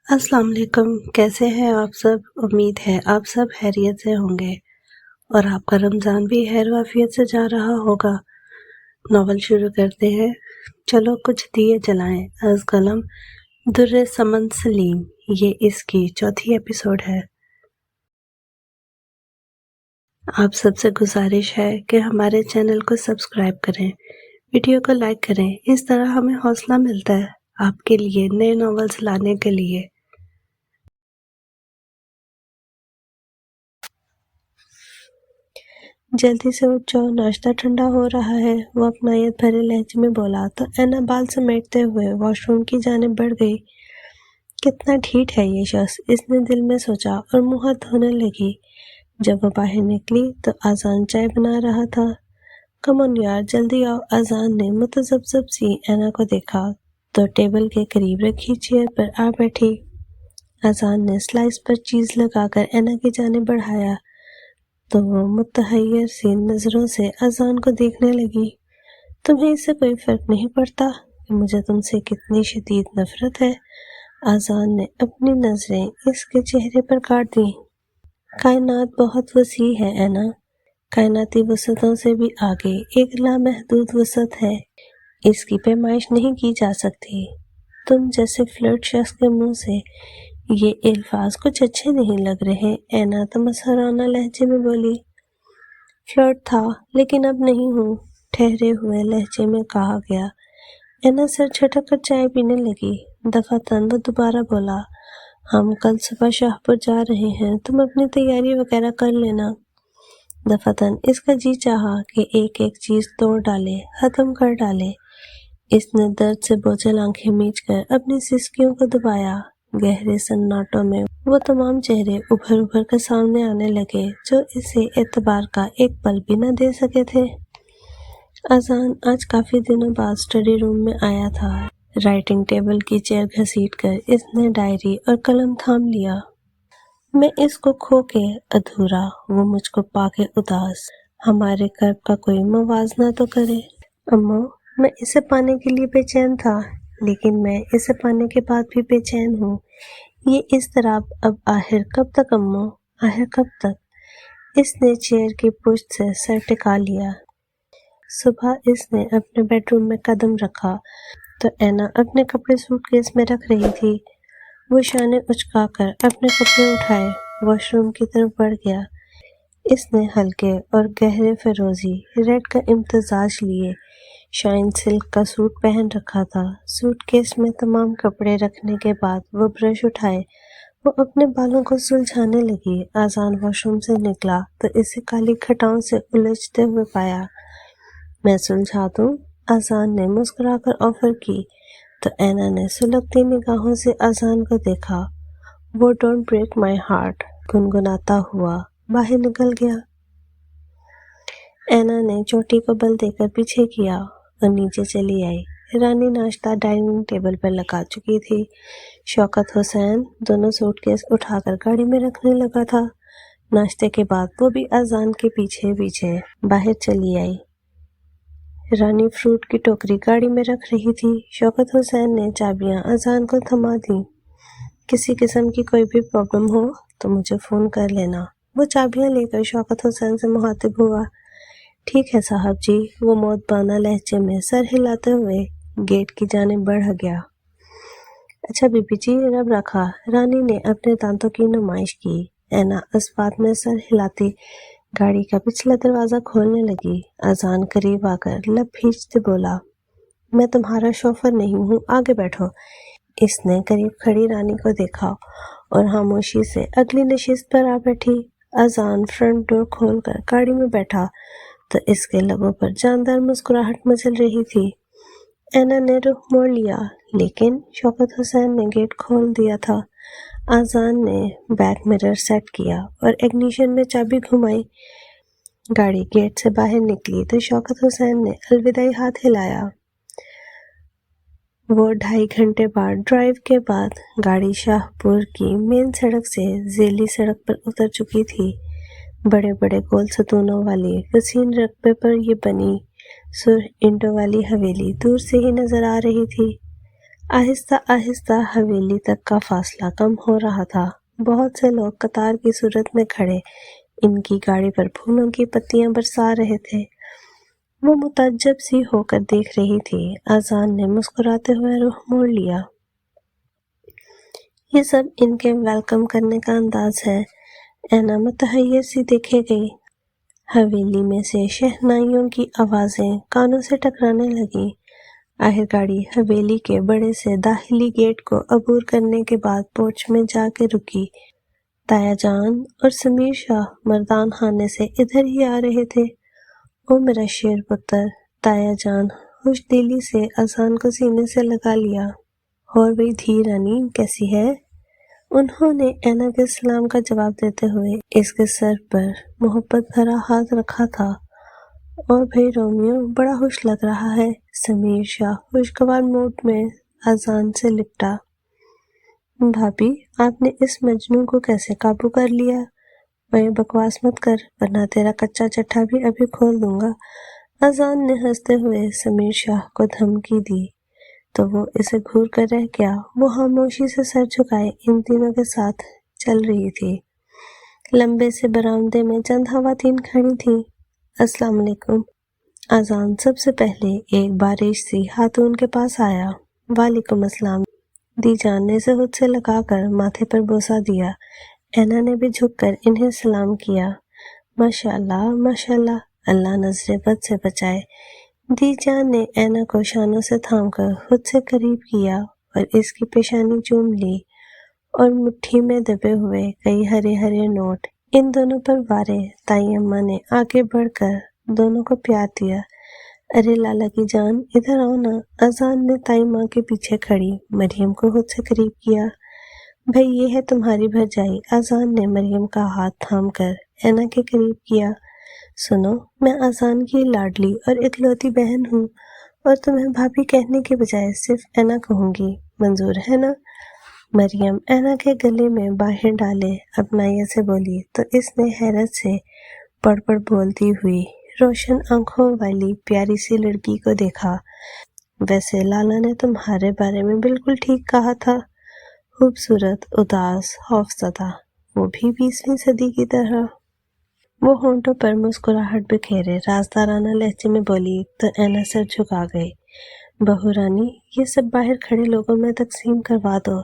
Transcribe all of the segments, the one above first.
السلام علیکم، کیسے ہیں آپ سب؟ امید ہے آپ سب خیریت سے ہوں گے اور آپ کا رمضان بھی خیر و عافیت سے جا رہا ہوگا۔ ناول شروع کرتے ہیں۔ چلو کچھ دیے جلائیں از قلم در سمن سلیم، یہ اس کی چوتھی ایپیسوڈ ہے۔ آپ سب سے گزارش ہے کہ ہمارے چینل کو سبسکرائب کریں، ویڈیو کو لائک کریں، اس طرح ہمیں حوصلہ ملتا ہے آپ کے لیے نئے ناولز لانے کے لیے۔ جلدی سے اٹھ جاؤ، ناشتہ ٹھنڈا ہو رہا ہے، وہ اپنائیت بھرے لہجے میں بولا تو اینا بال سمیٹتے ہوئے واش روم کی جانب بڑھ گئی۔ کتنا ڈھیٹ ہے یہ شخص، اس نے دل میں سوچا اور منہ ہاتھ دھونے لگی۔ جب وہ باہر نکلی تو آذان چائے بنا رہا تھا۔ کم آن یار، جلدی آؤ۔ آذان نے متذبذب سی اینا کو دیکھا تو ٹیبل کے قریب رکھی چیئر پر آ بیٹھی۔ آذان نے سلائس پر چیز لگا کر اینا کی جانب بڑھایا تو وہ متحیر سی نظروں سے آذان کو دیکھنے لگی۔ تمہیں اس سے کوئی فرق نہیں پڑتا کہ مجھے تم سے کتنی شدید نفرت ہے؟ آذان نے اپنی نظریں اس کے چہرے پر کاٹ دیں۔ کائنات بہت وسیع ہے اینا، کائناتی وسعتوں سے بھی آگے ایک لامحدود وسعت ہے، اس کی پیمائش نہیں کی جا سکتی۔ تم جیسے فلرٹ شخص کے منہ سے یہ الفاظ کچھ اچھے نہیں لگ رہے، اینا تمسخرانہ لہجے میں بولی۔ فلرٹ تھا لیکن اب نہیں ہوں، ٹھہرے ہوئے لہجے میں کہا گیا۔ اینا سر جھٹک کر چائے پینے لگی۔ دفعتاً وہ دوبارہ بولا، ہم کل صبح شاہ پور جا رہے ہیں، تم اپنی تیاری وغیرہ کر لینا۔ دفعتاً اس کا جی چاہا کہ ایک ایک چیز توڑ ڈالے، ختم کر ڈالے۔ اس نے درد سے بوجھل آنکھیں میچ کر اپنی سسکیوں کو دبایا۔ گہرے سناٹوں میں وہ تمام چہرے ابھر ابھر کر سامنے آنے لگے جو اسے اعتبار کا ایک پل بھی نہ دے سکے تھے۔ آذان آج کافی دنوں بعد اسٹڈی روم میں آیا تھا۔ رائٹنگ ٹیبل کی چیئر گھسیٹ کر اس نے ڈائری اور قلم تھام لیا۔ میں اس کو کھو کے ادھورا، وہ مجھ کو پا کے اداس، ہمارے کرب کا کوئی موازنہ تو کرے۔ اماں، میں اسے پانے کے لیے بے چین تھا، لیکن میں اسے پانے کے بعد بھی بے چین ہوں۔ یہ اضطراب اب آخر کب تک اماں، آخر کب تک؟ اس نے چیئر کی پشت سے سر ٹکا لیا۔ صبح اس نے اپنے بیڈ روم میں قدم رکھا تو اینا اپنے کپڑے سوٹ کیس میں رکھ رہی تھی۔ وہ شانے اچکا کر اپنے کپڑے اٹھائے واش روم کی طرف بڑھ گیا۔ اس نے ہلکے اور گہرے فیروزی ریڈ کا امتزاج لیے شائن سلک کا سوٹ پہن رکھا تھا۔ سوٹ کیس میں تمام کپڑے رکھنے کے بعد وہ برش اٹھائے، وہ اپنے بالوں کو سلجھانے لگی۔ آذان واش روم سے نکلا تو اسے کالی کھٹاؤں سے الجھتے ہوئے پایا۔ میں سلجھا دوں؟ آذان نے مسکرا کر آفر کی تو اینا نے سلگتی نگاہوں سے آذان کو دیکھا۔ وہ ڈونٹ بریک مائی ہارٹ گنگناتا ہوا باہر نکل گیا۔ اینا نے چوٹی کو بل دے کر پیچھے کیا اور نیچے چلی آئی۔ رانی ناشتہ ڈائننگ ٹیبل پر لگا چکی تھی۔ شوکت حسین دونوں سوٹ کیس اٹھا کر گاڑی میں رکھنے لگا تھا۔ ناشتے کے بعد وہ بھی آذان کے پیچھے پیچھے باہر چلی آئی۔ رانی فروٹ کی ٹوکری گاڑی میں رکھ رہی تھی۔ شوکت حسین نے چابیاں آذان کو تھما دیں۔ کسی قسم کی کوئی بھی پرابلم ہو تو مجھے فون کر لینا۔ وہ چابیاں لے کر شوکت حسین سے مخاطب ہوا۔ ٹھیک ہے صاحب جی، وہ مودبانہ لہجے میں سر ہلاتے ہوئے گیٹ کی جانب بڑھ گیا۔ اچھا بی بی جی، رب رکھا۔ رانی نے اپنے دانتوں کی نمائش کی۔ اینا اس بات میں سر ہلاتی گاڑی کا پچھلا دروازہ کھولنے لگی۔ آذان قریب آ کر لب بھیجتے بولا، میں تمہارا شوفر نہیں ہوں، آگے بیٹھو۔ اس نے قریب کھڑی رانی کو دیکھا اور خاموشی سے اگلی نشست پر آ بیٹھی۔ آذان فرنٹ ڈور کھول کر گاڑی میں بیٹھا تو اس کے لبوں پر جاندار مسکراہٹ مچل رہی تھی۔ اینا نے رخ موڑ لیا لیکن شوکت حسین نے گیٹ کھول دیا تھا۔ آذان نے بیک مرر سیٹ کیا اور اگنیشن میں چابی گھمائی۔ گاڑی گیٹ سے باہر نکلی تو شوکت حسین نے الوداعی ہاتھ ہلایا۔ وہ 2.5 گھنٹے بعد ڈرائیو کے بعد گاڑی شاہ پور کی مین سڑک سے ذیلی سڑک پر اتر چکی تھی۔ بڑے بڑے گول ستونوں والی وسیع رقبے پر یہ بنی سرخ اینٹوں والی حویلی دور سے ہی نظر آ رہی تھی۔ آہستہ آہستہ حویلی تک کا فاصلہ کم ہو رہا تھا۔ بہت سے لوگ قطار کی صورت میں کھڑے ان کی گاڑی پر پھولوں کی پتیاں برسا رہے تھے۔ وہ متعجب سی ہو کر دیکھ رہی تھی۔ اذان نے مسکراتے ہوئے رخ موڑ لیا۔ یہ سب ان کے ویلکم کرنے کا انداز ہے۔ اینا متحیر سی دیکھے گئی۔ حویلی میں سے شہنائیوں کی آوازیں کانوں سے ٹکرانے لگیں۔ آخر گاڑی حویلی کے بڑے سے داخلی گیٹ کو عبور کرنے کے بعد پورچ میں جا کے رکی۔ تایا جان اور سمیر شاہ مردان خانے سے ادھر ہی آ رہے تھے۔ او میرا شیر پتر، تایا جان خوش دلی سے اذان کو سینے سے لگا لیا۔ اور بھئی دھی رانی کیسی ہے؟ انہوں نے اینا کے سلام کا جواب دیتے ہوئے اس کے سر پر محبت بھرا ہاتھ رکھا تھا۔ اور بھئی رومیو بڑا خوش لگ رہا ہے۔ سمیر شاہ خوشگوار موڈ میں اذان سے لپٹا۔ بھابھی آپ نے اس مجنوں کو کیسے قابو کر لیا؟ اوے بکواس مت کر ورنہ تیرا کچا چٹھا بھی ابھی کھول دوں گا۔ اذان نے ہنستے ہوئے سمیر شاہ کو دھمکی دی تو وہ اسے گھور کر رہ گیا۔ وہ خاموشی سے سر جھکائے ان تینوں کے ساتھ چل رہی تھی۔ لمبے سے برآمدے میں چند خواتین کھڑی تھیں۔ السلام علیکم۔ اذان سب سے پہلے ایک بارش سی خاتون کے پاس آیا۔ وعلیکم السلام۔ دی جان نے اسے خود سے لگا کر ماتھے پر بوسہ دیا۔ اینا نے بھی جھک کر انہیں سلام کیا۔ ماشاءاللہ ماشاءاللہ، اللہ نظر بد سے بچائے۔ دی جان نے اینا کو شانوں سے تھام کر خود سے قریب کیا اور اس کی پیشانی چوم لی اور مٹھی میں دبے ہوئے کئی ہرے ہرے نوٹ ان دونوں پر وارے۔ تائی اماں نے آگے بڑھ کر دونوں کو پیار دیا۔ ارے لالا کی جان ادھر آؤ نا۔ اذان نے تائی ماں کے پیچھے کھڑی مریم کو خود سے قریب کیا۔ بھئی یہ ہے تمہاری بھرجائی۔ اذان نے مریم کا ہاتھ تھام کر اینا کے قریب کیا۔ سنو، میں اذان کی لاڈلی اور اکلوتی بہن ہوں اور تمہیں بھابھی کہنے کے بجائے صرف اینا کہوں گی، منظور ہے نا؟ مریم اینا کے گلے میں باہیں ڈالے اپنائیت سے بولی تو اس نے حیرت سے پڑ پڑ بولتی ہوئی روشن آنکھوں والی پیاری سی لڑکی کو دیکھا۔ ویسے لالا نے تمہارے بارے میں بالکل ٹھیک کہا تھا، خوبصورت، اداس، خوفزدہ، وہ بھی 20ویں صدی کی طرح۔ وہ ہونٹوں پر مسکراہٹ بکھیرے رازدارانہ لہجے میں بولی تو اینا سر جھکا گئی۔ بہو رانی یہ سب باہر کھڑے لوگوں میں تقسیم کروا دو۔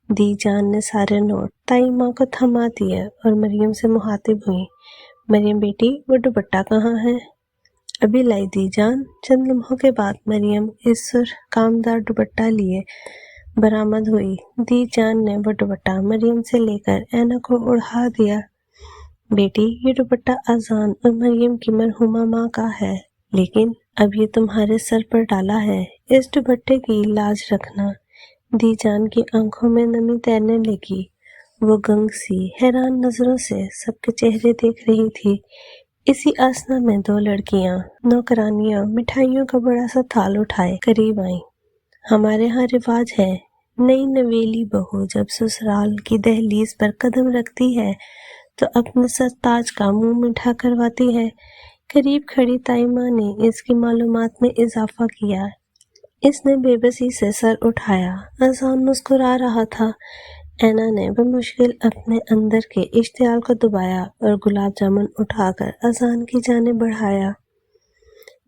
دی جان نے سارے نوٹ تائی ماں کو تھما دیے اور مریم سے مخاطب ہوئی۔ مریم بیٹی وہ دوپٹہ کہاں ہے؟ ابھی لائی دی جان۔ چند لمحوں کے بعد مریم اس سرخ کامدار دوپٹہ لیے برآمد ہوئی۔ دی جان نے وہ دوپٹہ مریم سے لے کر اینا کو اڑا دیا۔ بیٹی یہ دوپٹہ اذان اور مریم کی مرحومہ ماں کا ہے، لیکن اب یہ تمہارے سر پر ڈالا ہے، اس دوپٹے کی لاج رکھنا۔ دی جان کی آنکھوں میں نمی تیرنے لگی۔ وہ گنگ سی حیران نظروں سے سب کے چہرے دیکھ رہی تھی۔ اسی آسنا میں دو لڑکیاں نوکرانیاں مٹھائیوں کا بڑا سا تھال اٹھائے قریب آئیں۔ ہمارے ہاں رواج ہے، نئی نویلی بہو جب سسرال کی دہلیز پر قدم رکھتی ہے تو اپنے سرتاج کا منہ میٹھا کرواتی ہے۔ قریب کھڑی تائی ماں نے اس کی معلومات میں اضافہ کیا۔ اس نے بے بسی سے سر اٹھایا۔ اذان مسکرا رہا تھا۔ اینا نے بمشکل اپنے اندر کے اشتعال کو دبایا اور گلاب جامن اٹھا کر اذان کی جانب بڑھایا۔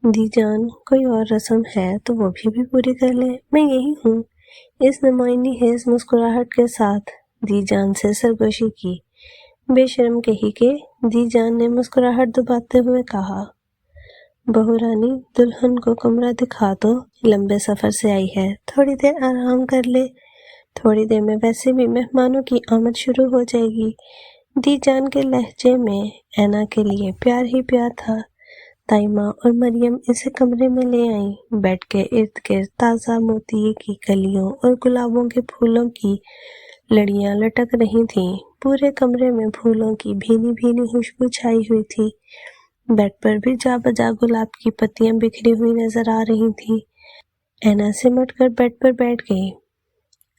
دی جان کوئی اور رسم ہے تو وہ بھی پوری کر لیں، میں یہی ہوں۔ اس نے معائنی خیز مسکراہٹ کے ساتھ دی جان سے سرگوشی کی۔ بے شرم کہی کہ، دی جان نے مسکراہٹ دباتے ہوئے کہا۔ بہو رانی دلہن کو کمرہ دکھا دو، لمبے سفر سے آئی ہے، تھوڑی دیر آرام کر لے، تھوڑی دیر میں ویسے بھی مہمانوں کی آمد شروع ہو جائے گی۔ دی جان کے لہجے میں اینا کے لیے پیار ہی پیار تھا۔ تائی ماں اور مریم اسے کمرے میں لے آئیں۔ بیڈ کے ارد گرد تازہ موتیے کی کلیوں اور گلابوں کے پھولوں کی لڑیاں لٹک رہی تھیں۔ پورے کمرے میں پھولوں کی بھینی بھینی خوشبو چھائی ہوئی تھی۔ بیڈ پر بھی جا بجا گلاب کی پتیاں بکھری ہوئی نظر آ رہی تھیں۔ اینا سمٹ کر بیڈ پر بیٹھ گئی۔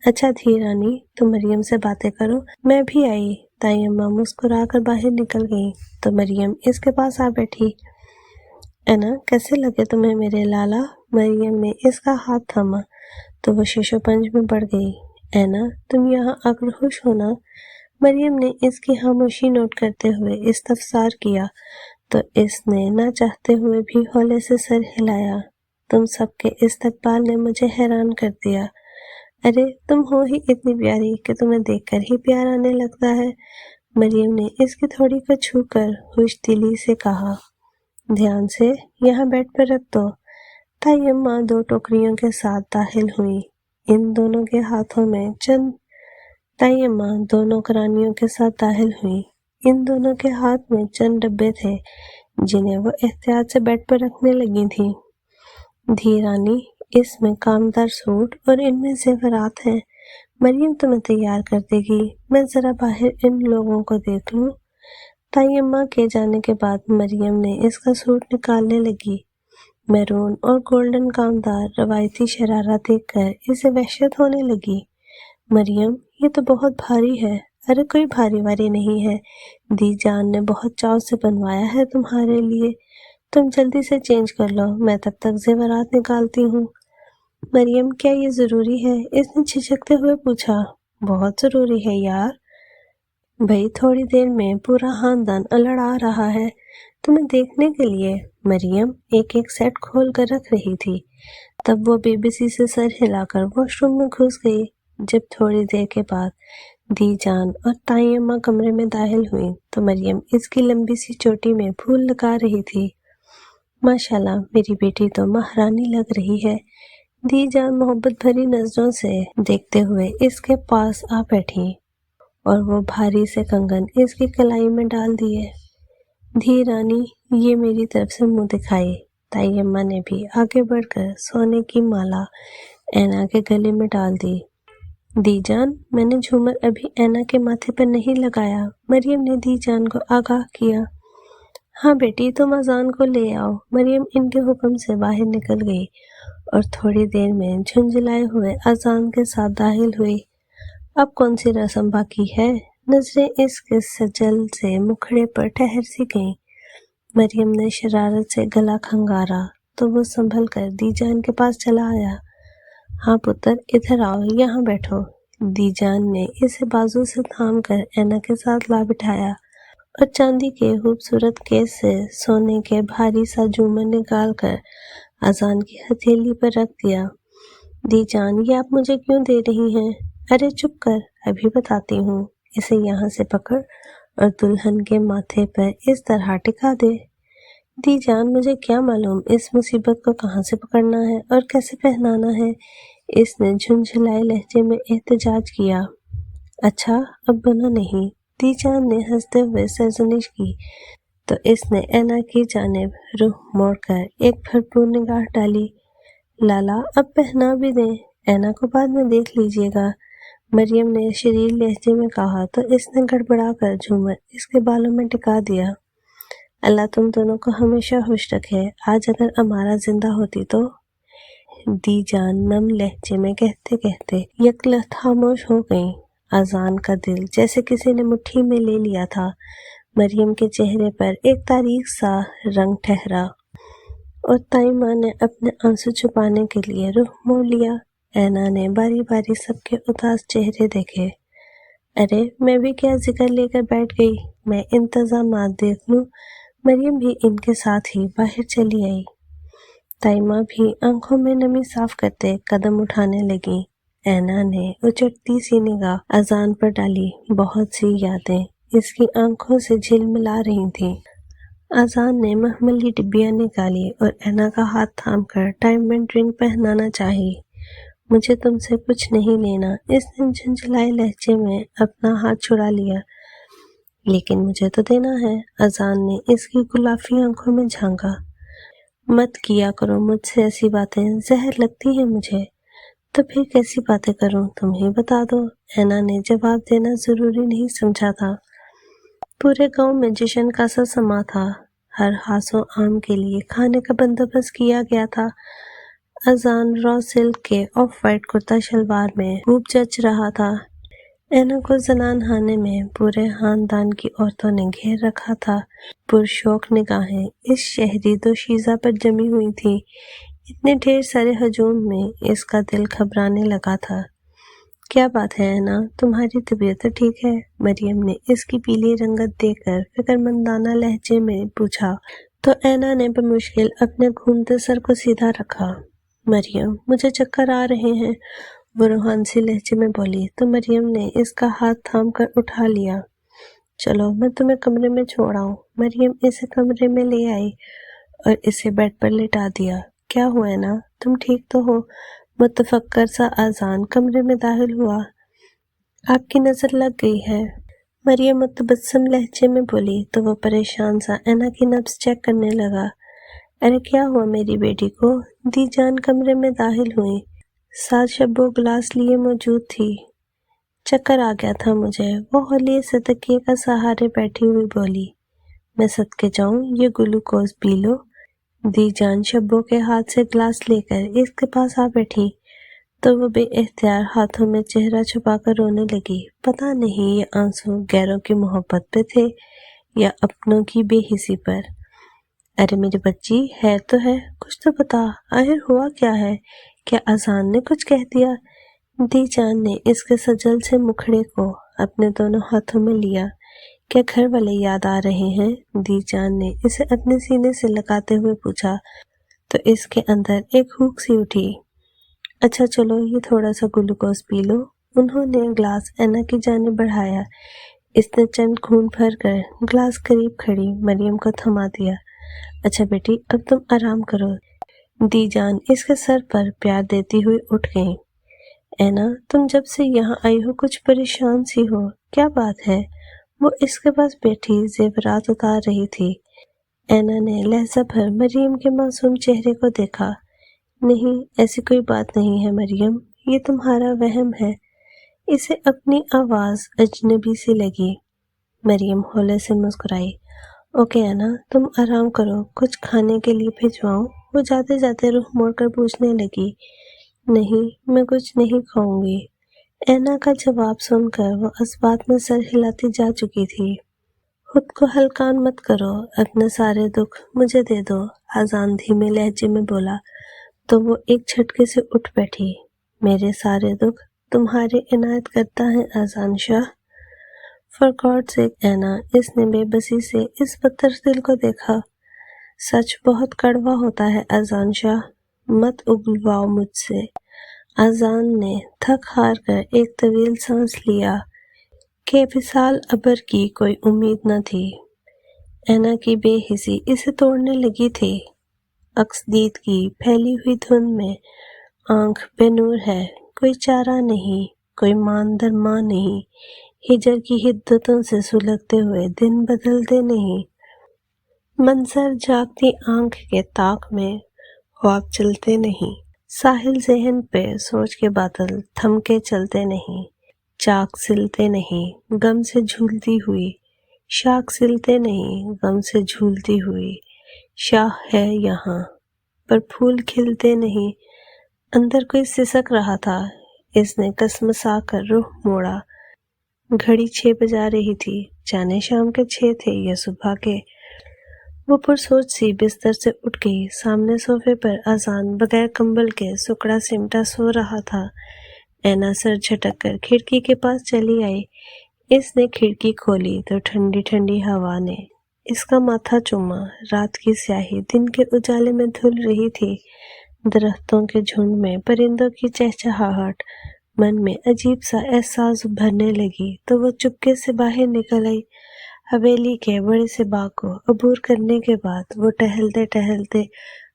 اچھا دھی رانی تم مریم سے باتیں کرو، میں بھی آئی۔ تائی اماں مسکرا کر باہر نکل گئی تو مریم اس کے پاس آ بیٹھی۔ اینا کیسے لگے تمہیں میرے لالا؟ مریم نے اس کا ہاتھ تھاما تو وہ شیشو پنج میں بڑھ گئی۔ اینا تم یہاں آ کر خوش ہونا؟ مریم نے اس کی خاموشی نوٹ کرتے ہوئے استفسار کیا تو اس نے نہ چاہتے ہوئے بھی ہولے سے سر ہلایا۔ تم سب کے استقبال نے مجھے حیران کر دیا۔ ارے تم ہو ہی اتنی پیاری کہ تمہیں دیکھ کر ہی پیار آنے لگتا ہے، مریم نے اس کی تھوڑی کو چھو کر خوش دلی سے کہا۔ دھیان سے یہاں بیڈ پر رکھ دو۔ تائیماں دو ٹوکریوں کے ساتھ داخل ہوئی۔ ان دونوں کے ہاتھوں میں تائیماں دو نوکرانیوں کے ساتھ داخل ہوئی۔ ان دونوں کے ہاتھ میں چند ڈبے تھے جنہیں وہ احتیاط سے بیڈ پر رکھنے لگی تھیں۔ دھی رانی، اس میں کامدار سوٹ اور ان میں زیورات ہیں۔ مریم تمہیں تیار کر دے گی، میں ذرا باہر ان لوگوں کو دیکھ لوں۔ تائیماں کے جانے کے بعد مریم نے اس کا سوٹ نکالنے لگی۔ میرون اور گولڈن کامدار روایتی شرارہ دیکھ کر اسے وحشت ہونے لگی۔ مریم یہ تو بہت بھاری ہے۔ ارے کوئی بھاری واری نہیں ہے، دی جان نے بہت چاؤ سے بنوایا ہے تمہارے لیے، تم جلدی سے چینج کر لو، میں تب تک زیورات نکالتی ہوں۔ مریم کیا یہ ضروری ہے؟ اس نے جھجکتے ہوئے پوچھا۔ بہت ضروری ہے یار، بھئی تھوڑی دیر میں پورا خاندان الڑ آ رہا ہے تمہیں دیکھنے کے لیے۔ مریم ایک ایک سیٹ کھول کر رکھ رہی تھی، تب وہ بے بسی سے سر ہلا کر واش روم میں گھس گئی۔ جب تھوڑی دیر کے بعد دی جان اور تائیماں کمرے میں داخل ہوئی تو مریم اس کی لمبی سی چوٹی میں پھول لگا رہی تھی۔ ماشاءاللہ میری بیٹی تو مہارانی لگ رہی ہے، دی جان محبت بھری نظروں سے دیکھتے ہوئے اس کے پاس آ بیٹھی اور وہ بھاری سے کنگن اس کی کلائی میں ڈال دیے۔ دھی رانی، یہ میری طرف سے منہ دکھائی۔ تائیماں نے بھی آگے بڑھ کر سونے کی مالا اینا کے گلے میں ڈال دی۔ دی جان، میں نے جھومر ابھی اینا کے ماتھے پر نہیں لگایا، مریم نے دی جان کو آگاہ کیا۔ ہاں بیٹی، تم اذان کو لے آؤ۔ مریم ان کے حکم سے باہر نکل گئی اور تھوڑی دیر میں جھنجھلائے ہوئے اذان کے ساتھ داخل ہوئی۔ اب کون سی رسم باقی ہے؟ نظریں اس کے سجل سے مکھڑے پر ٹھہر سی گئیں۔ مریم نے شرارت سے گلا کھنگارا تو وہ سنبھل کر دی جان کے پاس چلا آیا۔ ہاں پتر، ادھر آؤ، یہاں بیٹھو۔ دی جان نے اسے بازو سے تھام کر اینا کے ساتھ لا بٹھایا اور چاندی کے خوبصورت کیس سے سونے کے بھاری سا جھومر نکال کر اذان کی ہتھیلی پر رکھ دیا۔ دی جان، یہ آپ مجھے کیوں دے رہی ہیں؟ ارے چپ کر، ابھی بتاتی ہوں۔ اسے یہاں سے پکڑ اور دلہن کے ماتھے پر اس طرح ٹکا دے۔ دی جان، مجھے کیا معلوم اس مصیبت کو کہاں سے پکڑنا ہے اور کیسے پہنانا ہے، اس نے جھنجھلائے لہجے میں احتجاج کیا۔ اچھا اب بنا نہیں، دی جان نے ہنستے ہوئے سرزنش کی تو اس نے اینا کی جانب رخ موڑ کر ایک بھرپور نگاہ ڈالی۔ لالا اب پہنا بھی دیں، اینا کو بعد میں دیکھ لیجیے گا، مریم نے شریر لہجے میں کہا تو اس نے گڑبڑا کر جھومر اس کے بالوں میں ٹکا دیا۔ اللہ تم دونوں کو ہمیشہ خوش رکھے، آج اگر امارا زندہ ہوتی تو۔ دی جان نم لہجے میں کہتے کہتے یکلخت خاموش ہو گئیں۔ اذان کا دل جیسے کسی نے مٹھی میں لے لیا تھا۔ مریم کے چہرے پر ایک تاریک سا رنگ ٹھہرا اور تائیماں نے اپنے آنسو چھپانے کے لیے رخ موڑ لیا۔ اینا نے باری باری سب کے اداس چہرے دیکھے۔ ارے میں بھی کیا ذکر لے کر بیٹھ گئی، میں انتظامات دیکھ لوں۔ مریم بھی ان کے ساتھ ہی باہر چلی آئی۔ تائیماں بھی آنکھوں میں نمی صاف کرتے قدم اٹھانے لگی۔ اینا نے اچٹتی سی نگاہ اذان پر ڈالی، بہت سی یادیں اس کی آنکھوں سے جھلملا رہی تھیں۔ اذان نے مخملی ڈبیاں نکالی اور اینا کا ہاتھ تھام کر ڈائمنڈ رنگ پہنانا چاہی۔ مجھے تم سے کچھ نہیں لینا، اس نے جھنجھلائے لہجے میں اپنا ہاتھ چھڑا لیا۔ لیکن مجھے تو دینا ہے، اذان نے اس کی گلافی آنکھوں میں جھانکا۔ مت کیا کرو مجھ سے ایسی باتیں، زہر لگتی ہے مجھے۔ تو پھر کیسی باتیں کروں، تم ہی بتا دو، اینا نے جواب دینا ضروری نہیں سمجھا تھا۔ پورے گاؤں میں جشن کا سا سما تھا، ہر خاص و عام کے لیے کھانے کا بندوبست کیا گیا تھا۔ اذان را سلک کے آف وائٹ کرتا شلوار میں خوب جچ رہا تھا۔ اینا کو زنان خانے میں پورے خاندان کی عورتوں نے گھیر رکھا تھا۔ پرشوق نگاہیں اس شہری دوشیزہ پر جمی ہوئی تھی۔ اتنے ڈھیر سارے ہجوم میں اس کا دل گھبرانے لگا تھا۔ کیا بات ہے اینا، تمہاری طبیعت تو ٹھیک ہے؟ مریم نے اس کی پیلی رنگت دیکھ کر فکر مندانہ لہجے میں پوچھا تو اینا نے بمشکل اپنے گھومتے سر کو سیدھا رکھا۔ مریم، مجھے چکر آ رہے ہیں، وہ روحانسی لہجے میں بولی تو مریم نے اس کا ہاتھ تھام کر اٹھا لیا۔ چلو میں تمہیں کمرے میں چھوڑ آؤں۔ مریم اسے کمرے میں لے آئی اور اسے بیڈ پر لٹا دیا۔ کیا ہوا ہے نا، تم ٹھیک تو ہو؟ متفکر سا اذان کمرے میں داخل ہوا۔ آپ کی نظر لگ گئی ہے، مریم متبسم لہجے میں بولی تو وہ پریشان سا اینا کی نبض چیک کرنے لگا۔ ارے کیا ہوا میری بیٹی کو؟ دی جان کمرے میں داخل ہوئی، ساتھ شبو گلاس لیے موجود تھی۔ چکر آ گیا تھا مجھے، وہ ہولی سے تکیے کا سہارے بیٹھی ہوئی بولی۔ میں صدقے جاؤں، یہ گلوکوز پی لو۔ دی جان شبو کے ہاتھ سے گلاس لے کر اس کے پاس آ بیٹھی تو وہ بے اختیار ہاتھوں میں چہرہ چھپا کر رونے لگی۔ پتہ نہیں یہ آنسو غیروں کی محبت پہ تھے یا اپنوں کی بے حسی پر۔ ارے میری بچی، ہے تو ہے، کچھ تو بتا، آخر ہوا کیا ہے؟ کیا اذان نے کچھ کہہ دیا؟ دی جان نے اس کے سجل سے مکھڑے کو اپنے دونوں ہاتھوں میں لیا۔ کیا گھر والے یاد آ رہے ہیں؟ دی جان نے اسے اپنے سینے سے لگاتے ہوئے پوچھا تو اس کے اندر ایک ہوک سی اٹھی۔ اچھا چلو یہ تھوڑا سا گلوکوز پی لو۔ انہوں نے گلاس اینا کی جانب بڑھایا۔ اس نے چند گھونٹ بھر کر گلاس قریب کھڑی مریم کو تھما دیا۔ اچھا بیٹی، اب تم آرام کرو۔ دی جان اس کے سر پر پیار دیتی ہوئی اٹھ گئیں۔ اینا، تم جب سے یہاں آئی ہو کچھ پریشان سی ہو، کیا بات ہے؟ وہ اس کے پاس بیٹھی زیورات اتار رہی تھی۔ اینا نے لہجہ بھر مریم کے معصوم چہرے کو دیکھا۔ نہیں، ایسی کوئی بات نہیں ہے مریم، یہ تمہارا وہم ہے۔ اسے اپنی آواز اجنبی سی لگی۔ مریم ہولے سے مسکرائی۔ اوکے اینا، تم آرام کرو، کچھ کھانے کے لیے بھجواؤں؟ وہ جاتے جاتے رخ موڑ کر پوچھنے لگی۔ نہیں، میں کچھ نہیں کھاؤں گی۔ اینا کا جواب سن کر وہ اسبات میں سر ہلاتی جا چکی تھی۔ خود کو ہلکان مت کرو، اپنے سارے دکھ مجھے دے دو، اذان دھیمے لہجے میں بولا تو وہ ایک جھٹکے سے اٹھ بیٹھی۔ میرے سارے دکھ تمہارے عنایت کرتا ہے اذان شاہ؟ فار گاڈ سیک اینا، اس نے بے بسی سے اس بدتر دل کو دیکھا۔ سچ بہت کڑوا ہوتا ہے اذان شاہ، مت اگلواؤ مجھ سے۔ اذان نے تھک ہار کر ایک طویل سانس لیا کہ وصال ابر کی کوئی امید نہ تھی۔ اینا کی بے حسی اسے توڑنے لگی تھی۔ عکس دید کی پھیلی ہوئی دھند میں آنکھ بے نور ہے، کوئی چارہ نہیں، کوئی مان درماں نہیں، ہجر کی حدتوں سے سلگتے ہوئے دن بدلتے نہیں، منظر جاگتی آنکھ کے طاق میں خواب چلتے نہیں، ساحل ذہن پہ سوچ کے بادل تھم کے چلتے نہیں، چاک سلتے نہیں، غم سے جھولتی ہوئی، شاخ سلتے نہیں، غم سے جھولتی ہوئی، شاہ ہے یہاں پر پھول کھلتے نہیں۔ اندر کوئی سسک رہا تھا۔ اس نے کسمسا کر رخ موڑا۔ گھڑی 6 بجا رہی تھی، جانے شام کے 6 تھے یا صبح کے۔ وہ پرسوچ سی بستر سے اٹھ گئی۔ سامنے صوفے پر اذان بغیر کمبل کے سکڑا سمٹا سو رہا تھا۔ اینا سر جھٹک کر کھڑکی کے پاس چلی آئی۔ اس نے کھڑکی کھولی تو ٹھنڈی ٹھنڈی ہوا نے اس کا ماتھا چوما۔ رات کی سیاہی دن کے اجالے میں دھل رہی تھی۔ درختوں کے جھنڈ میں پرندوں کی چہچہاہٹ من میں عجیب سا احساس بھرنے لگی تو وہ چپکے سے باہر نکل آئی۔ حویلی کے بڑے سے باغ کو عبور کرنے کے بعد وہ ٹہلتے ٹہلتے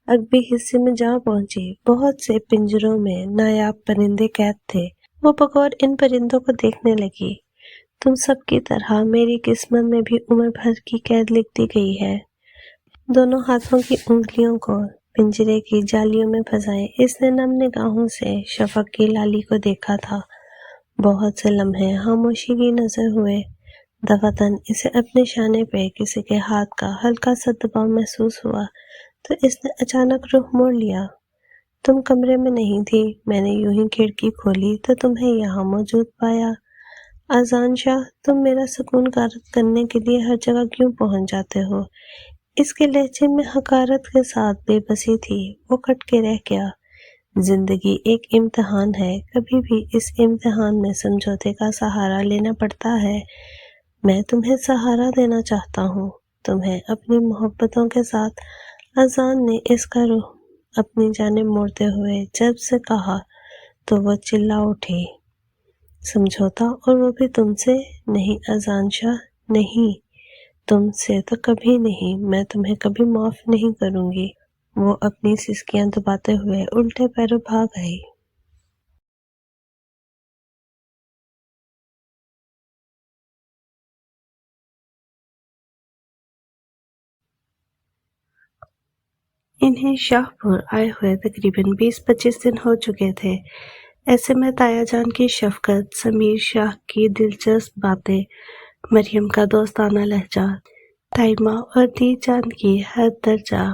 عقبی حصے میں جا پہنچی۔ بہت سے پنجروں میں نایاب پرندے قید تھے۔ وہ بغور ان پرندوں کو دیکھنے لگی۔ تم سب کی طرح میری قسمت میں بھی عمر بھر کی قید لکھ دی گئی ہے۔ دونوں ہاتھوں کی انگلیوں کو پنجرے کی جالیوں میں پھنسائے اس نے نم نگاہوں سے شفق کی لالی کو دیکھا تھا۔ بہت سے لمحے خاموشی کی نظر ہوئے۔ دفعتاً اسے اپنے شانے پہ کسی کے ہاتھ کا ہلکا سا دباؤ محسوس ہوا تو اس نے اچانک رخ موڑ لیا۔ تم کمرے میں نہیں تھی، میں نے یوں ہی کھڑکی کھولی تو تمہیں یہاں موجود پایا۔ اذان شاہ، تم میرا سکون غارت کرنے کے لیے ہر جگہ کیوں پہنچ جاتے ہو؟ اس کے لہجے میں حقارت کے ساتھ بے بسی تھی۔ وہ کٹ کے رہ گیا۔ زندگی ایک امتحان ہے، کبھی بھی اس امتحان میں سمجھوتے کا سہارا لینا پڑتا ہے۔ میں تمہیں سہارا دینا چاہتا ہوں، تمہیں اپنی محبتوں کے ساتھ۔ اذان نے اس کا رخ اپنی جانب موڑتے ہوئے جب سے کہا تو وہ چلا اٹھی۔ سمجھوتا، اور وہ بھی تم سے؟ نہیں اذان شاہ، نہیں، تم سے تو کبھی نہیں، میں تمہیں کبھی معاف نہیں کروں گی۔ وہ اپنی سسکیاں دباتے ہوئے الٹے پیروں بھاگ گئی۔ انہیں شاہ پور آئے ہوئے تقریباً 20-25 دن ہو چکے تھے۔ ایسے میں تایا جان کی شفقت، سمیر شاہ کی دلچسپ باتیں، مریم کا دوستانہ لہجہ، تائمہ اور دی جان کی حد درجہ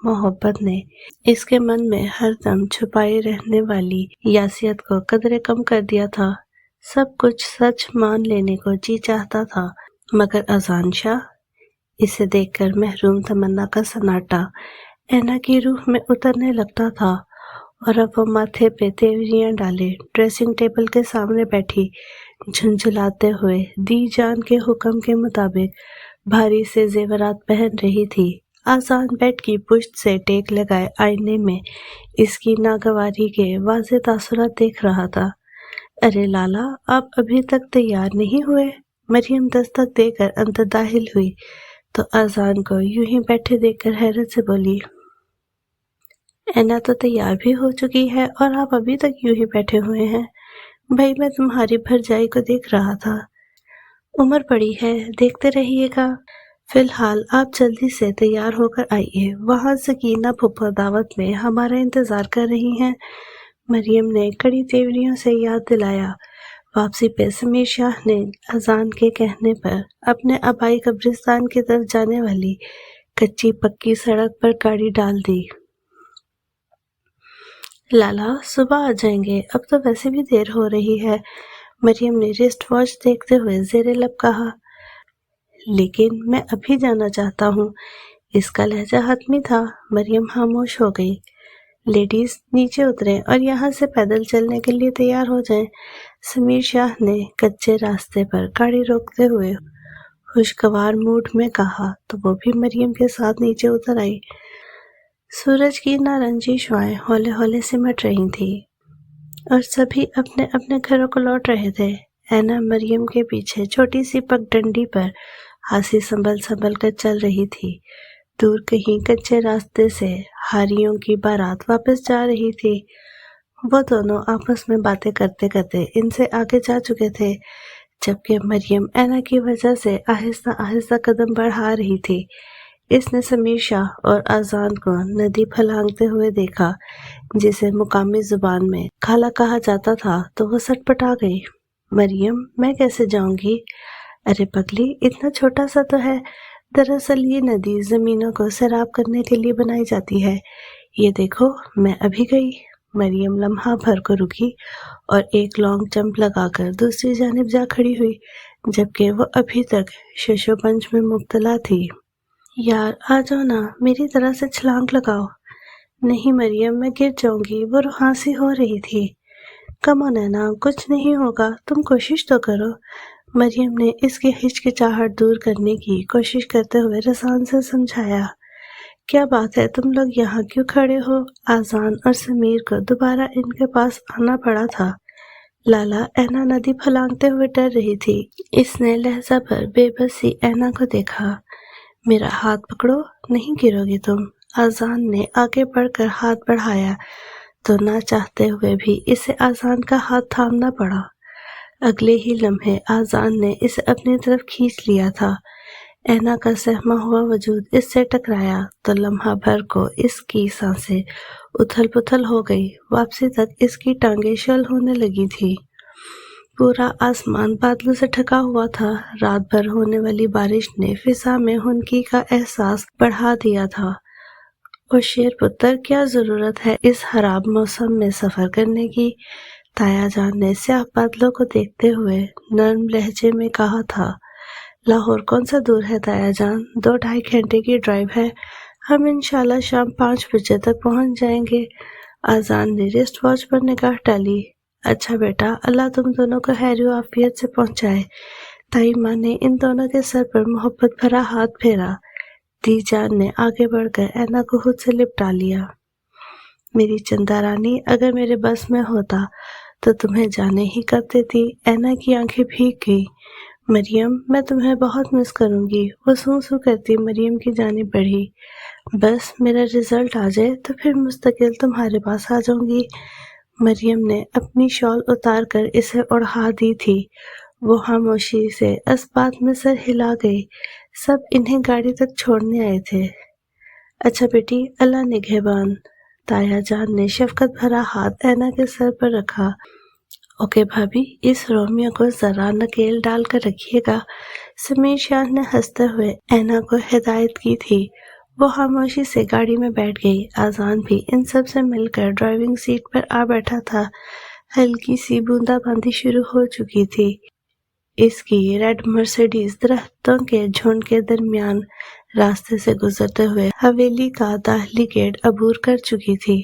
محبت نے اس کے من میں ہر دم چھپائی رہنے والی یاسیت کو قدرے کم کر دیا تھا۔ سب کچھ سچ مان لینے کو جی چاہتا تھا، مگر اذان شاہ؟ اسے دیکھ کر محروم تمنا کا سناٹا اینا کی روح میں اترنے لگتا تھا، اور اب وہ ماتھے پہ تیوریاں ڈالے ڈریسنگ ٹیبل کے سامنے بیٹھی جھنجھلاتے ہوئے دی جان کے حکم کے مطابق بھاری سے زیورات پہن رہی تھی۔ آذان بیڈ کی پشت سے ٹیک لگائے آئینے میں اس کی ناگواری کے واضح تاثرات دیکھ رہا تھا۔ ارے لالا، آپ ابھی تک تیار نہیں ہوئے؟ مریم دستک دے کر اندر داخل ہوئی تو آذان کو یوں ہی بیٹھے دیکھ کر حیرت سے بولی، اینا تو تیار بھی ہو چکی ہے اور آپ ابھی تک یوں ہی بیٹھے ہوئے ہیں؟ بھائی میں تمہاری بھرجائی کو دیکھ رہا تھا۔ عمر پڑی ہے، دیکھتے رہیے گا۔ فی الحال آپ جلدی سے تیار ہو کر آئیے، وہاں سکینہ پھپھو دعوت میں ہمارا انتظار کر رہی ہیں۔ مریم نے کڑی تیوریوں سے یاد دلایا۔ واپسی پہ سمیر شاہ نے اذان کے کہنے پر اپنے آبائی قبرستان کی طرف جانے والی کچی پکی سڑک پر گاڑی ڈال دی۔ لالا، صبح آ جائیں گے، اب تو ویسے بھی دیر ہو رہی ہے، مریم نے رسٹ واچ دیکھتے ہوئے زیر لب کہا۔ لیکن میں ابھی جانا چاہتا ہوں، اس کا لہجہ حتمی تھا۔ مریم خاموش ہو گئی۔ لیڈیز نیچے اتریں اور یہاں سے پیدل چلنے کے لیے تیار ہو جائیں، سمیر شاہ نے کچے راستے پر گاڑی روکتے ہوئے خوشگوار موڈ میں کہا تو وہ بھی مریم کے ساتھ نیچے اتر آئی۔ سورج کی نارنجی شعاعیں ہولے ہولے سمٹ رہی تھیں اور سبھی اپنے اپنے گھروں کو لوٹ رہے تھے۔ اینا مریم کے پیچھے چھوٹی سی پگ ڈنڈی پر ہانسی سنبھل سنبھل کر چل رہی تھی۔ دور کہیں کچے راستے سے ہاریوں کی بارات واپس جا رہی تھی۔ وہ دونوں آپس میں باتیں کرتے کرتے ان سے آگے جا چکے تھے، جبکہ مریم اینا کی وجہ سے آہستہ آہستہ قدم بڑھا رہی تھی۔ اس نے سمیر شاہ اور آذان کو ندی پھلانگتے ہوئے دیکھا، جسے مقامی زبان میں کھالا کہا جاتا تھا، تو وہ سٹ پٹا گئی۔ مریم، میں کیسے جاؤں گی؟ ارے پگلی، اتنا چھوٹا سا تو ہے۔ دراصل یہ ندی زمینوں کو سیراب کرنے کے لیے بنائی جاتی ہے۔ یہ دیکھو، میں ابھی گئی۔ مریم لمحہ بھر کو رکی اور ایک لانگ جمپ لگا کر دوسری جانب جا کھڑی ہوئی، جبکہ وہ ابھی تک شش و پنج میں مبتلا تھی۔ یار آ جاؤ نا، میری طرح سے چھلانگ لگاؤ۔ نہیں مریم، میں گر جاؤں گی، وہ روحانسی ہو رہی تھی۔ کم آن نینا، کچھ نہیں ہوگا، تم کوشش تو کرو۔ مریم نے اس کی ہچکچاہٹ دور کرنے کی کوشش کرتے ہوئے رسان سے سمجھایا۔ کیا بات ہے، تم لوگ یہاں کیوں کھڑے ہو؟ آذان اور سمیر کو دوبارہ ان کے پاس آنا پڑا تھا۔ لالا، اینا ندی پھلانگتے ہوئے ڈر رہی تھی۔ اس نے لہجہ پر بے بسی اینا کو دیکھا۔ میرا ہاتھ پکڑو، نہیں گرو گی تم۔ آذان نے آگے بڑھ کر ہاتھ بڑھایا تو نہ چاہتے ہوئے بھی اسے آذان کا ہاتھ تھامنا پڑا۔ اگلے ہی لمحے آذان نے اسے اپنی طرف کھینچ لیا تھا۔ اینا کا سہما ہوا وجود اس سے ٹکرایا تو لمحہ بھر کو اس کی سانسیں اتھل پتھل ہو گئی۔ واپسی تک اس کی ٹانگیں شل ہونے لگی تھی۔ پورا آسمان بادلوں سے ڈھکا ہوا تھا۔ رات بھر ہونے والی بارش نے فضا میں خنکی کا احساس بڑھا دیا تھا۔ اور شیر پتر، کیا ضرورت ہے اس خراب موسم میں سفر کرنے کی؟ تایا جان نے سیاہ بادلوں کو دیکھتے ہوئے نرم لہجے میں کہا تھا۔ لاہور کون سا دور ہے تایا جان، 2-2.5 گھنٹے کی ڈرائیو ہے، ہم انشاءاللہ شام 5 بجے تک پہنچ جائیں گے۔ آذان نے رسٹ واچ پر نگاہ ڈالی۔ اچھا بیٹا، اللہ تم دونوں کو خیر و عافیت سے پہنچائے۔ تائی ماں نے ان دونوں کے سر پر محبت بھرا ہاتھ پھیرا۔ دی جان نے آگے بڑھ کر اینا کو خود سے لپٹا لیا۔ میری چندا رانی، اگر میرے بس میں ہوتا تو تمہیں جانے ہی کب دیتی۔ اینا کی آنکھیں بھیگ گئی۔ مریم، میں تمہیں بہت مس کروں گی۔ وہ سوں سوں کرتی مریم کی جانب بڑھی۔ بس میرا رزلٹ آ جائے تو پھر مستقل تمہارے پاس آ جاؤں گی۔ مریم نے اپنی شال اتار کر اسے اڑھا دی تھی۔ وہ خاموشی سے اس بات میں سر ہلا گئی۔ سب انہیں گاڑی تک چھوڑنے آئے تھے۔ اچھا بیٹی، اللہ نگہبان۔ تایا جان نے شفقت بھرا ہاتھ اینا کے سر پر رکھا۔ اوکے بھابی، اس رومیو کو ذرا نکیل ڈال کر رکھیے گا، سمیر شاہ نے ہنستے ہوئے اینا کو ہدایت کی تھی۔ وہ خاموشی سے گاڑی میں بیٹھ گئی۔ آذان بھی ان سب سے مل کر ڈرائیونگ سیٹ پر آ بیٹھا تھا۔ ہلکی سی بوندا باندی شروع ہو چکی تھی۔ اس کی ریڈ مرسیڈیز درختوں کے جھنڈ کے درمیان راستے سے گزرتے ہوئے حویلی کا داخلی گیٹ عبور کر چکی تھی۔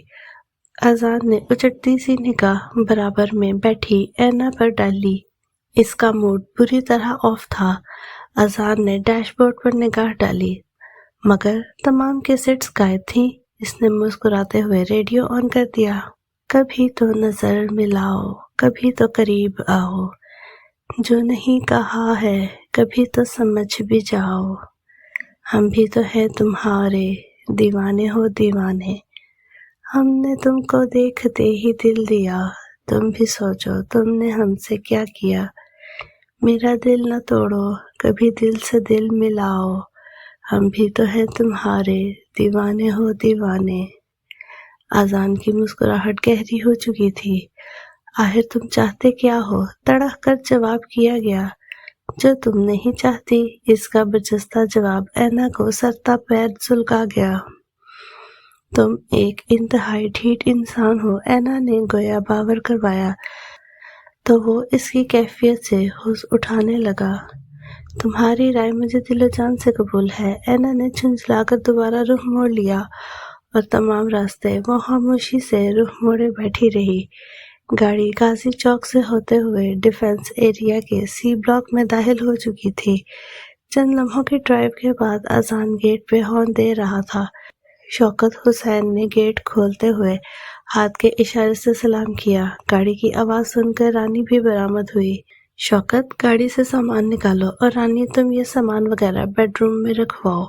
آذان نے اچٹتی سی نگاہ برابر میں بیٹھی اینا پر ڈالی۔ اس کا موڈ بری طرح آف تھا۔ آذان نے ڈیش بورڈ پر نگاہ ڈالی، مگر تمام کیسٹس غائب تھیں۔ اس نے مسکراتے ہوئے ریڈیو آن کر دیا۔ کبھی تو نظر ملاؤ، کبھی تو قریب آؤ، جو نہیں کہا ہے کبھی تو سمجھ بھی جاؤ، ہم بھی تو ہیں تمہارے، دیوانے ہو دیوانے، ہم نے تم کو دیکھتے ہی دل دیا، تم بھی سوچو تم نے ہم سے کیا کیا، میرا دل نہ توڑو، کبھی دل سے دل ملاؤ، ہم بھی تو ہیں تمہارے، دیوانے ہو دیوانے۔ آذان کی مسکراہٹ گہری ہو چکی تھی۔ آخر تم چاہتے کیا ہو؟ تڑح کر جواب کیا گیا۔ جو تم نہیں چاہتی۔ اس کا برجستہ جواب اینا کو سرتا پیر سلگا گیا۔ تم ایک انتہائی ڈھیٹ انسان ہو، اینا نے گویا باور کروایا تو وہ اس کی کیفیت سے ہوش اٹھانے لگا۔ تمہاری رائے مجھے دل و جان سے قبول ہے، اینا نے جھنجھلا کر دوبارہ رخ موڑ لیا، اور تمام راستے وہ خاموشی سے رخ موڑے بیٹھی رہی۔ گاڑی غازی چوک سے ہوتے ہوئے ڈیفنس ایریا کے سی بلاک میں داخل ہو چکی تھی۔ چند لمحوں کی ڈرائیو کے بعد آذان گیٹ پہ ہارن دے رہا تھا۔ شوکت حسین نے گیٹ کھولتے ہوئے ہاتھ کے اشارے سے سلام کیا۔ گاڑی کی آواز سن کر رانی بھی برآمد ہوئی۔ شوکت، گاڑی سے سامان نکالو، اور رانی تم یہ سامان وغیرہ بیڈ روم میں رکھواؤ۔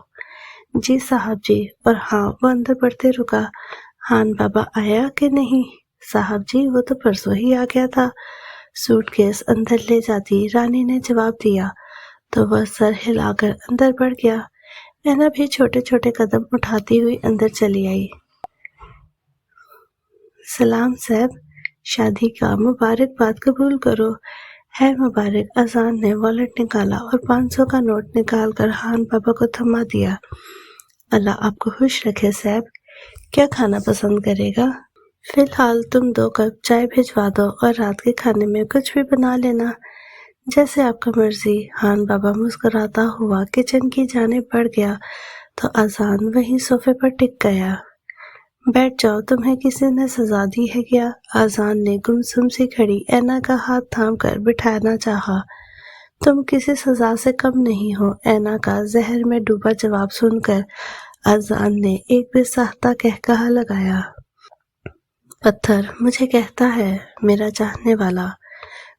جی صاحب جی۔ اور ہاں، وہ اندر بڑھتے رکا، خان بابا آیا کہ نہیں؟ صاحب جی، وہ تو پرسوں ہی آ گیا تھا۔ سوٹ کیس اندر لے جاتی رانی نے جواب دیا تو وہ سر ہلا کر اندر بڑھ گیا۔ اینا بھی چھوٹے چھوٹے قدم اٹھاتی ہوئی اندر چلی آئی۔ سلام صاحب، شادی کا مبارکباد قبول کرو۔ ہے مبارک۔ آذان نے والیٹ نکالا اور 500 کا نوٹ نکال کر خان بابا کو تھما دیا۔ اللہ آپ کو خوش رکھے صاحب۔ کیا کھانا پسند کرے گا؟ فی الحال تم 2 کپ چائے بھجوا دو اور رات کے کھانے میں کچھ بھی بنا لینا، جیسے آپ کا مرضی۔ خان بابا مسکراتا ہوا کچن کی جانب بڑھ گیا تو آذان وہیں صوفے پر ٹک گیا۔ بیٹھ جاؤ، تمہیں کسی نے سزا دی ہے کیا؟ آذان نے گمسم سی کھڑی اینا کا ہاتھ تھام کر بٹھانا چاہا۔ تم کسی سزا سے کم نہیں ہو، اینا کا زہر میں ڈوبا جواب سن کر آذان نے ایک بے ساختہ قہقہہ لگایا۔ پتھر مجھے کہتا ہے، میرا چاہنے والا،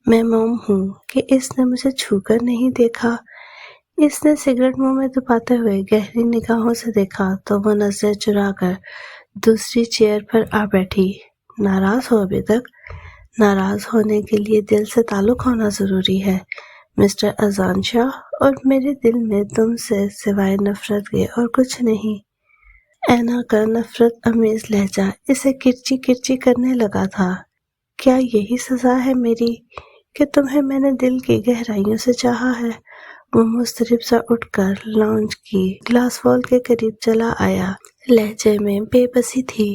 میں موم ہوں کہ اس نے مجھے چھو کر نہیں دیکھا۔ اس نے سگریٹ منہ میں دباتے ہوئے گہری نگاہوں سے دیکھا تو وہ نظریں چرا کر دوسری چیئر پر آ بیٹھی۔ ناراض ہو ابھی تک؟ ناراض ہونے کے لیے دل سے تعلق ہونا ضروری ہے مسٹر اذان شاہ، اور میرے دل میں تم سے سوائے نفرت کے اور کچھ نہیں۔ اینا کا نفرت امیز لہجہ اسے کرچی کرچی کرنے لگا تھا۔ کیا یہی سزا ہے میری کہ تمہیں میں نے دل کی گہرائیوں سے چاہا ہے؟ وہ مضطرب سا اٹھ کر لاؤنج کی گلاس وال کے قریب چلا آیا۔ لہجے میں بے بسی تھی۔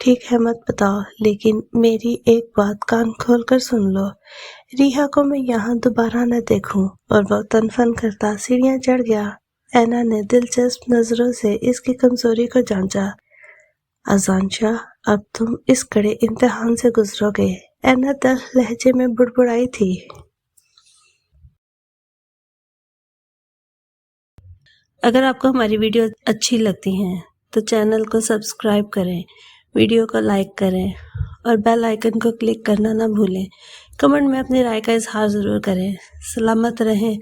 ٹھیک ہے مت بتاؤ، لیکن میری ایک بات کان کھول کر سن لو۔ ریحا کو میں یہاں دوبارہ نہ دیکھوں۔ اور وہ تنفن کرتا سیڑھیاں چڑھ گیا۔ اینا نے دلچسپ نظروں سے اس کی کمزوری کو جانچا۔ ازانشا، اب تم اس کڑے امتحان سے گزرو گے، اینا تلخ لہجے میں بڑبڑائی تھی۔ اگر آپ کو ہماری ویڈیو اچھی لگتی ہیں تو چینل کو سبسکرائب کریں، ویڈیو کو لائک کریں اور بیل آئیکن کو کلک کرنا نہ بھولیں۔ کمنٹ میں اپنی رائے کا اظہار ضرور کریں۔ سلامت رہیں،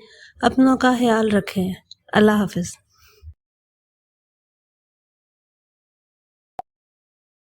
اپنوں کا خیال رکھیں۔ اللہ حافظ۔